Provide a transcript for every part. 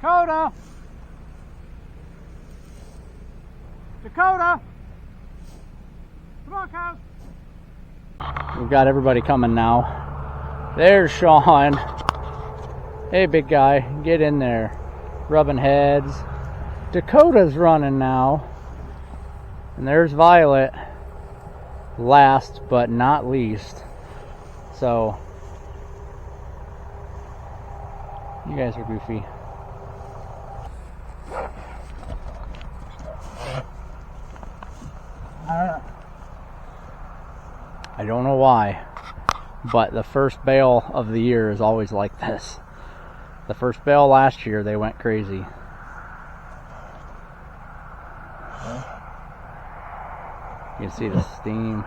Dakota! Dakota! Come on, cows! We've got everybody coming now. There's Sean. Hey, big guy, get in there. Rubbing heads. Dakota's running now. And there's Violet. Last but not least. So, you guys are goofy. I don't know why, but the first bale of the year is always like this. The first bale last year, they went crazy. You can see the steam.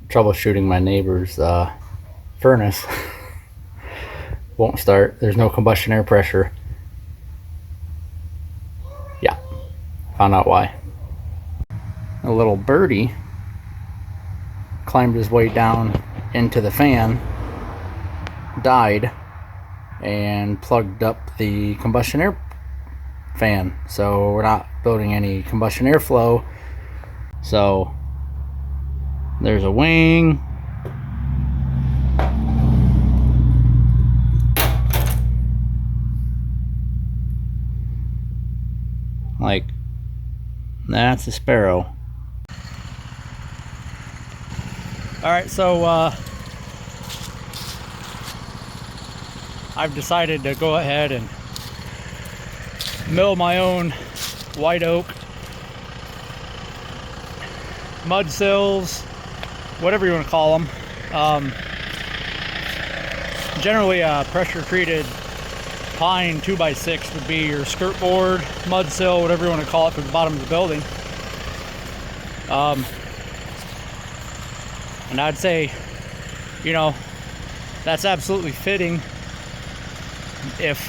Troubleshooting my neighbor's furnace. Won't start. There's no combustion air pressure. Yeah, found out why. A little birdie climbed his way down into the fan, died, and plugged up the combustion air fan. So we're not building any combustion airflow. So there's a wing. Like, that's a sparrow. Alright, so I've decided to go ahead and mill my own white oak mud sills, whatever you want to call them. Generally pressure treated pine 2x6 would be your skirt board, mud sill, whatever you want to call it, for the bottom of the building. And I'd say, you know, that's absolutely fitting if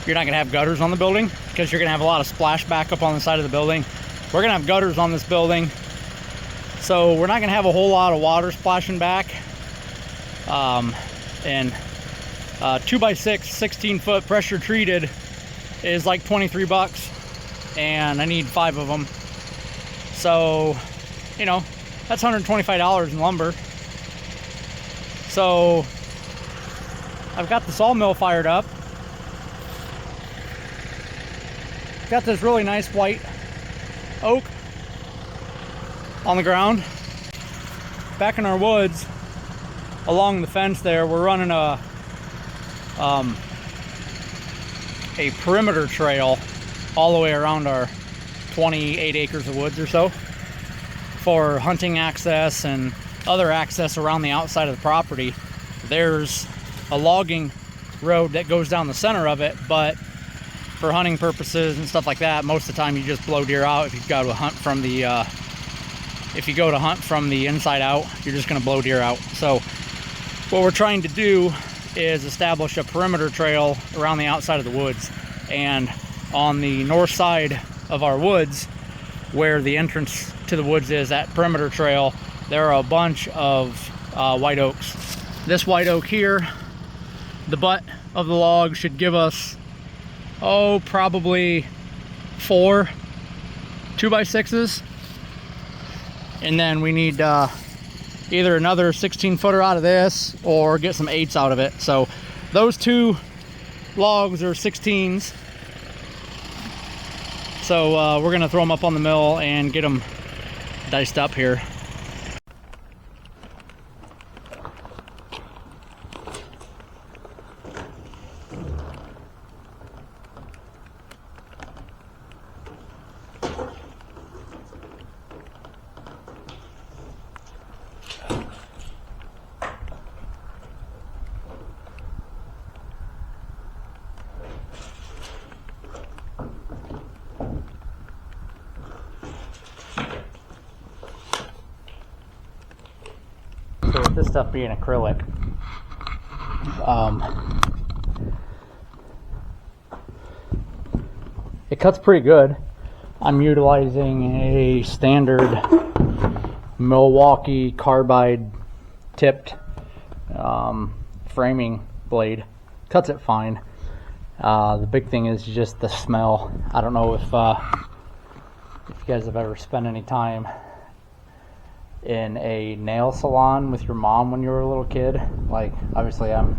you're not going to have gutters on the building, because you're going to have a lot of splashback up on the side of the building. We're going to have gutters on this building, so we're not going to have a whole lot of water splashing back. And 2x6 16-foot pressure treated is like 23 bucks, and I need 5 of them. So, you know, that's $125 in lumber. So I've got the sawmill fired up. Got this really nice white oak on the ground. Back in our woods along the fence there, we're running a perimeter trail all the way around our 28 acres of woods or so, for hunting access and other access around the outside of the property. There's a logging road that goes down the center of it, but for hunting purposes and stuff like that, most of the time you just blow deer out. If you go to hunt from the inside out, you're just going to blow deer out. So what we're trying to do is establish a perimeter trail around the outside of the woods. And on the north side of our woods, where the entrance to the woods is, that perimeter trail, there are a bunch of white oaks. This white oak here, the butt of the log should give us, probably 4 2x6s. And then we need either another 16-footer out of this or get some 8s out of it. So those 2 logs are 16s. So we're gonna throw them up on the mill and get them diced up here. So with this stuff being acrylic, it cuts pretty good. I'm utilizing a standard Milwaukee carbide tipped framing blade. Cuts it fine. The big thing is just the smell. I don't know if you guys have ever spent any time in a nail salon with your mom when you were a little kid. Like, obviously I'm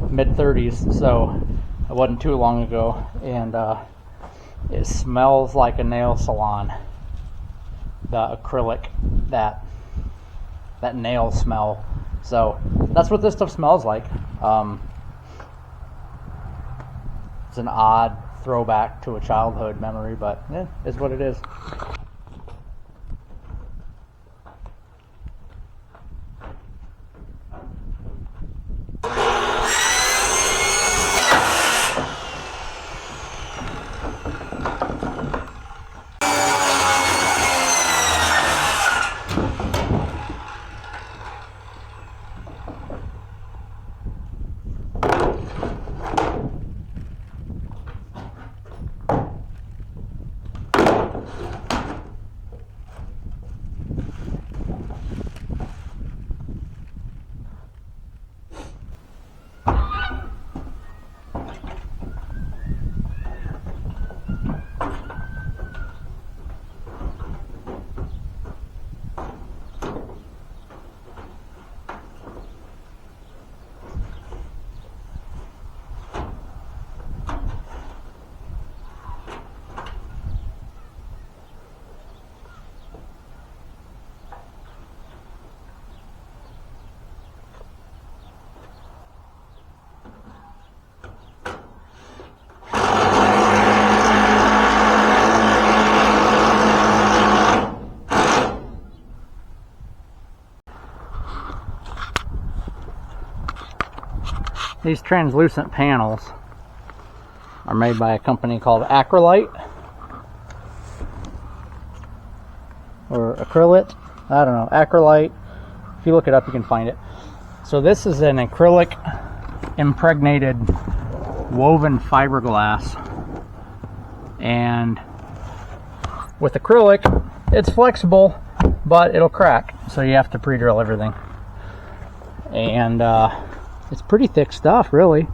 mid-30s, so it wasn't too long ago, and it smells like a nail salon. The acrylic, that nail smell. So that's what this stuff smells like. It's an odd throwback to a childhood memory, but it is what it is. These translucent panels are made by a company called Acrylite or Acrylit. I don't know, Acrylite. If you look it up, you can find it. So this is an acrylic impregnated woven fiberglass, and with acrylic, it's flexible, but it'll crack. So you have to pre-drill everything, and it's pretty thick stuff, really.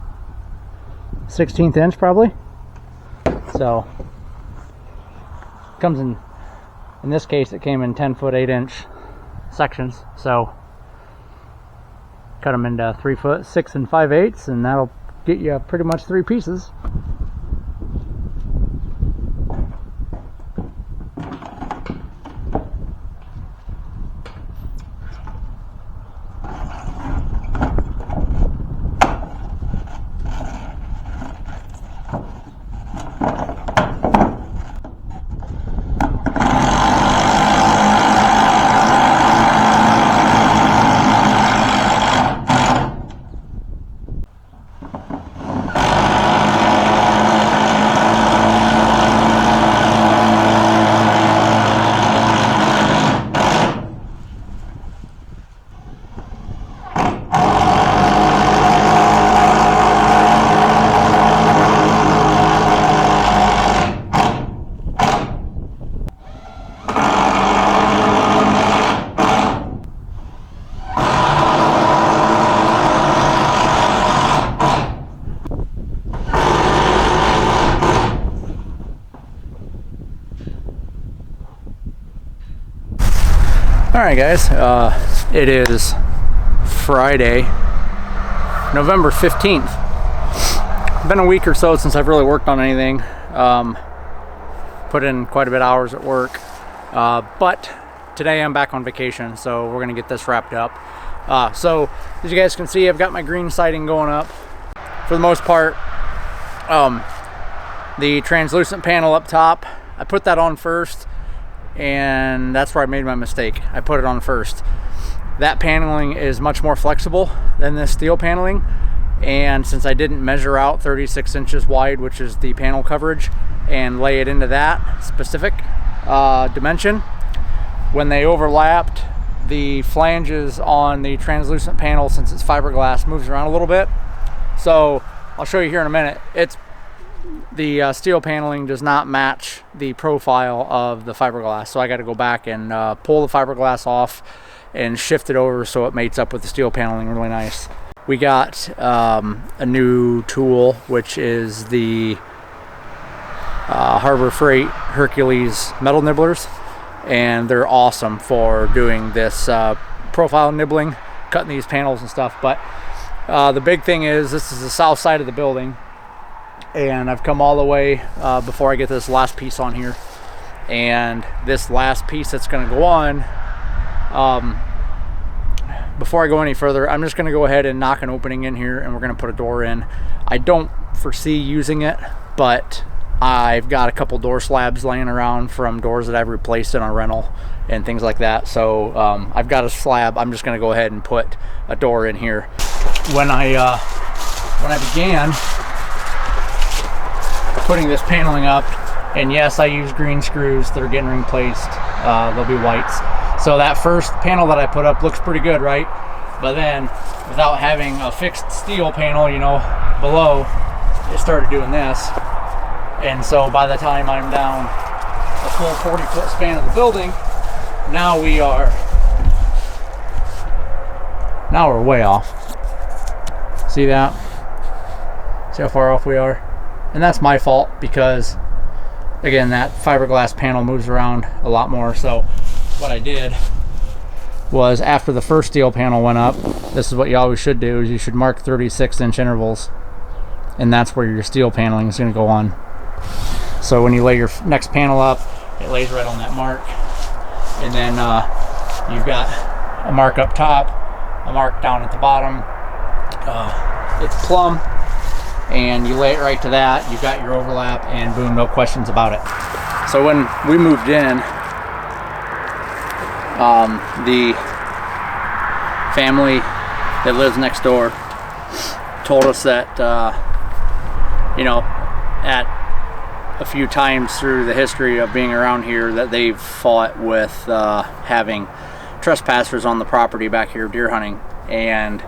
16th inch probably. So comes in this case it came in 10-foot 8-inch sections, so cut them into 3-foot 6 5/8, and that'll get you pretty much 3 pieces. Alright guys, it is Friday, November 15th. It's been a week or so since I've really worked on anything. Put in quite a bit of hours at work. But today I'm back on vacation, so we're going to get this wrapped up. So as you guys can see, I've got my green siding going up. For the most part, the translucent panel up top, I put that on first, and that's where I made my mistake. I put it on first. That paneling is much more flexible than this steel paneling, and since I didn't measure out 36 inches wide, which is the panel coverage, and lay it into that specific dimension, when they overlapped, the flanges on the translucent panel, since it's fiberglass, moves around a little bit. So I'll show you here in a minute. It's the steel paneling does not match the profile of the fiberglass, so I got to go back and pull the fiberglass off and shift it over so it mates up with the steel paneling really nice. We got a new tool, which is the Harbor Freight Hercules metal nibblers, and they're awesome for doing this profile nibbling, cutting these panels and stuff. But the big thing is, this is the south side of the building, and I've come all the way before I get this last piece on here. And this last piece that's going to go on, before I go any further, I'm just going to go ahead and knock an opening in here, and we're going to put a door in. I don't foresee using it, but I've got a couple door slabs laying around from doors that I've replaced in our rental and things like that. So I've got a slab. I'm just going to go ahead and put a door in here. When I began putting this paneling up, and yes, I use green screws that are getting replaced. They'll be whites. So that first panel that I put up looks pretty good, right? But then, without having a fixed steel panel, you know, below, it started doing this. And so by the time I'm down a full 40-foot span of the building, now we're way off. See that? See how far off we are? And that's my fault, because again, that fiberglass panel moves around a lot more. So what I did was, after the first steel panel went up, this is what you always should do, is you should mark 36-inch intervals, and that's where your steel paneling is going to go on. So when you lay your next panel up, it lays right on that mark. And then you've got a mark up top, a mark down at the bottom. It's plumb, and you lay it right to that. You've got your overlap, and boom, no questions about it. So when we moved in, the family that lives next door told us that, you know, at a few times through the history of being around here, that they've fought with having trespassers on the property back here deer hunting. And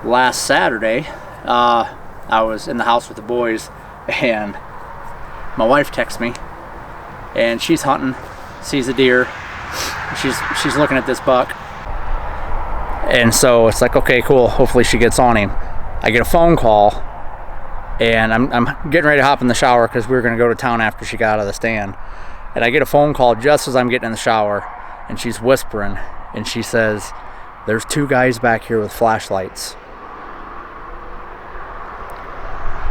last Saturday, I was in the house with the boys, and my wife texts me, and she's hunting, sees a deer. She's looking at this buck, and so it's like, okay, cool, hopefully she gets on him. I get a phone call, and I'm getting ready to hop in the shower because we were going to go to town after she got out of the stand. And I get a phone call just as I'm getting in the shower, and she's whispering, and she says, "There's two guys back here with flashlights."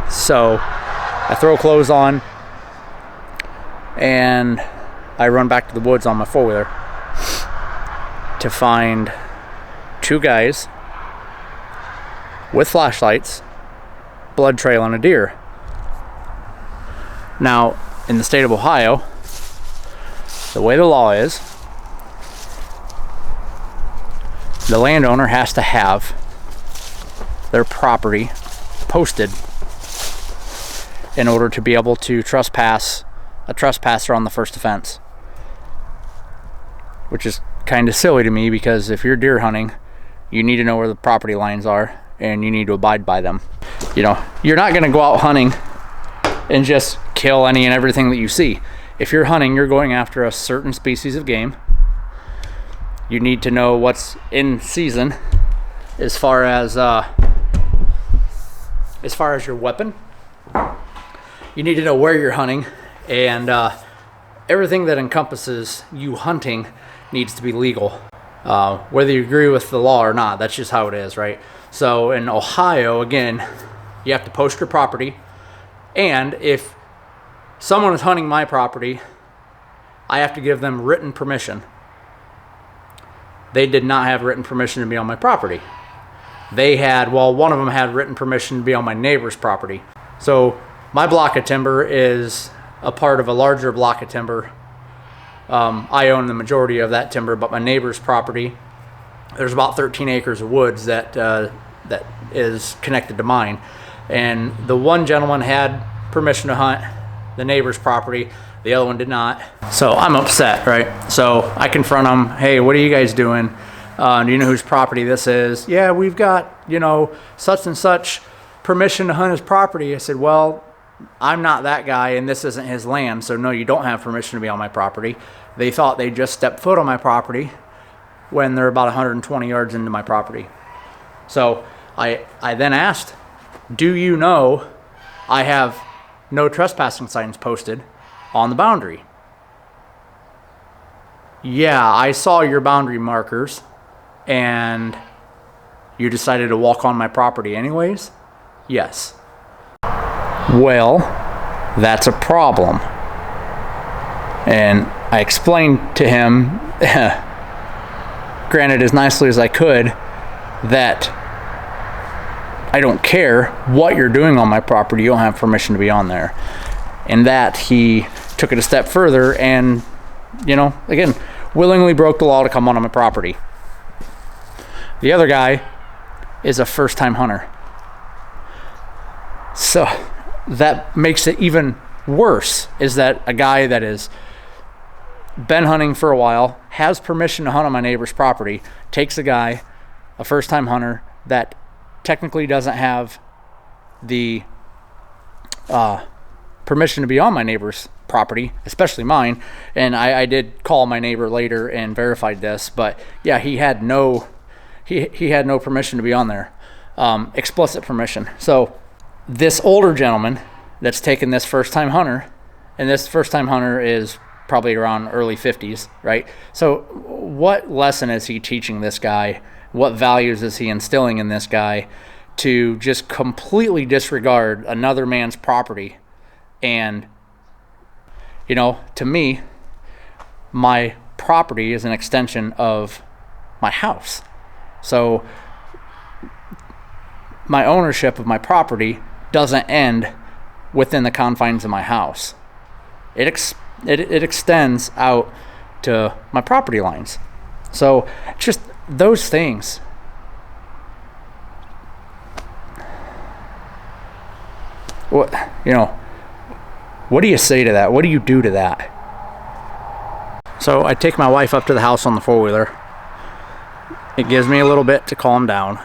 So I throw clothes on, and I run back to the woods on my four-wheeler to find two guys with flashlights, blood trail on a deer. Now, in the state of Ohio, the way the law is, the landowner has to have their property posted in order to be able to trespass a trespasser on the first offense. Which is kind of silly to me, because if you're deer hunting, you need to know where the property lines are, and you need to abide by them. You know, you're not going to go out hunting and just kill any and everything that you see. If you're hunting, you're going after a certain species of game. You need to know what's in season as far as your weapon. You need to know where you're hunting, and everything that encompasses you hunting needs to be legal. Whether you agree with the law or not, that's just how it is, right? So in Ohio, again, you have to post your property, and if someone is hunting my property, I have to give them written permission. They did not have written permission to be on my property. They had, well, one of them had written permission to be on my neighbor's property. So my block of timber is a part of a larger block of timber. I own the majority of that timber, but my neighbor's property, there's about 13 acres of woods that is connected to mine. And the one gentleman had permission to hunt the neighbor's property The other one did not. So I'm upset, right? So I confront them. Hey, what are you guys doing? Do you know whose property this is? Yeah, we've got, you know, such and such permission to hunt his property. I said, well, I'm not that guy and this isn't his land. So no, you don't have permission to be on my property. They thought they just stepped foot on my property when they're about 120 yards into my property. So I then asked, do you know I have no trespassing signs posted on the boundary? Yeah, I saw your boundary markers and you decided to walk on my property anyways? Yes. Well, that's a problem. And I explained to him, granted as nicely as I could, that I don't care what you're doing on my property, you don't have permission to be on there. And that he took it a step further and, you know, again, willingly broke the law to come on my property. The other guy is a first-time hunter. So that makes it even worse, is that a guy that has been hunting for a while, has permission to hunt on my neighbor's property, takes a guy, a first-time hunter, that technically doesn't have the permission to be on my neighbor's property, especially mine. And I did call my neighbor later and verified this, but yeah, he had no permission to be on there, explicit permission. So this older gentleman that's taken this first-time hunter, and this first-time hunter is probably around early 50s, right? So what lesson is he teaching this guy? What values is he instilling in this guy to just completely disregard another man's property? And, you know, to me, my property is an extension of my house. So my ownership of my property doesn't end within the confines of my house. It extends out to my property lines. So just those things. What, you know, what do you say to that? What do you do to that? So I take my wife up to the house on the four-wheeler. It gives me a little bit to calm down.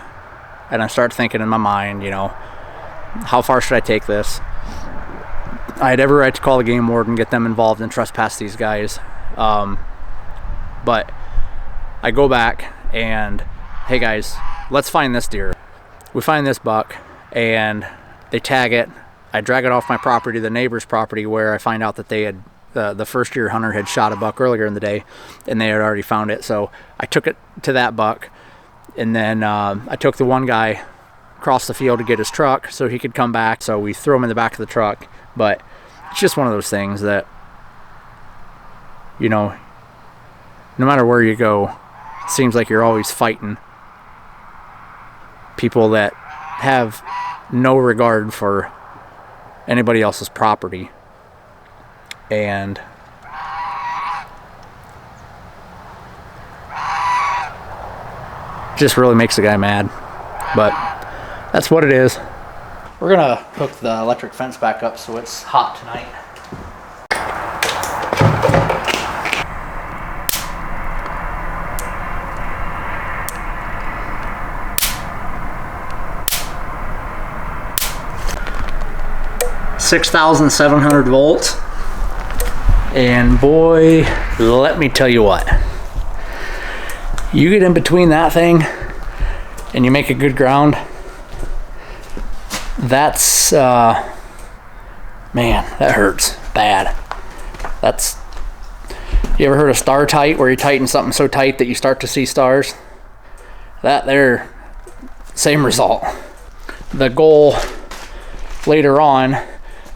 And I start thinking in my mind, you know, how far should I take this? I had every right to call the game warden, get them involved and trespass these guys. But I go back and, hey guys, let's find this deer. We find this buck and they tag it. I drag it off my property to the neighbor's property, where I find out that they had, the first year hunter had shot a buck earlier in the day and they had already found it. So I took it to that buck, and then I took the one guy across the field to get his truck so he could come back. So we threw him in the back of the truck. But it's just one of those things that, you know, no matter where you go, it seems like you're always fighting people that have no regard for anybody else's property. And just really makes the guy mad. But that's what it is. We're gonna hook the electric fence back up so it's hot tonight. $6,700 volts, and boy, let me tell you what, you get in between that thing and you make a good ground. That's man, that hurts bad. That's, you ever heard of star tight, where you tighten something so tight that you start to see stars? That there, same result. The goal later on,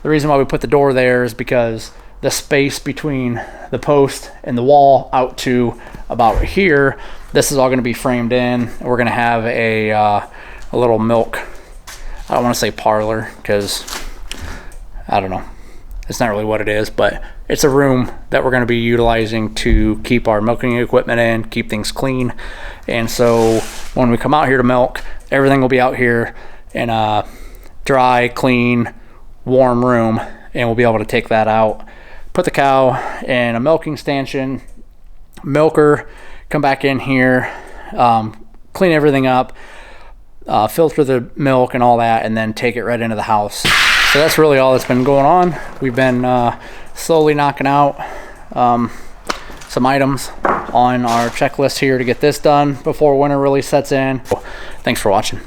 the reason why we put the door there is because the space between the post and the wall out to about here, this is all going to be framed in. We're going to have a little milk, I don't want to say parlor, because I don't know, it's not really what it is, but it's a room that we're going to be utilizing to keep our milking equipment in, keep things clean. And so when we come out here to milk, everything will be out here in a dry, clean, warm room, and we'll be able to take that out, put the cow in a milking stanchion, milk her, come back in here, clean everything up, filter the milk and all that, and then take it right into the house. So that's really all that's been going on. We've been slowly knocking out some items on our checklist here to get this done before winter really sets in. Thanks for watching.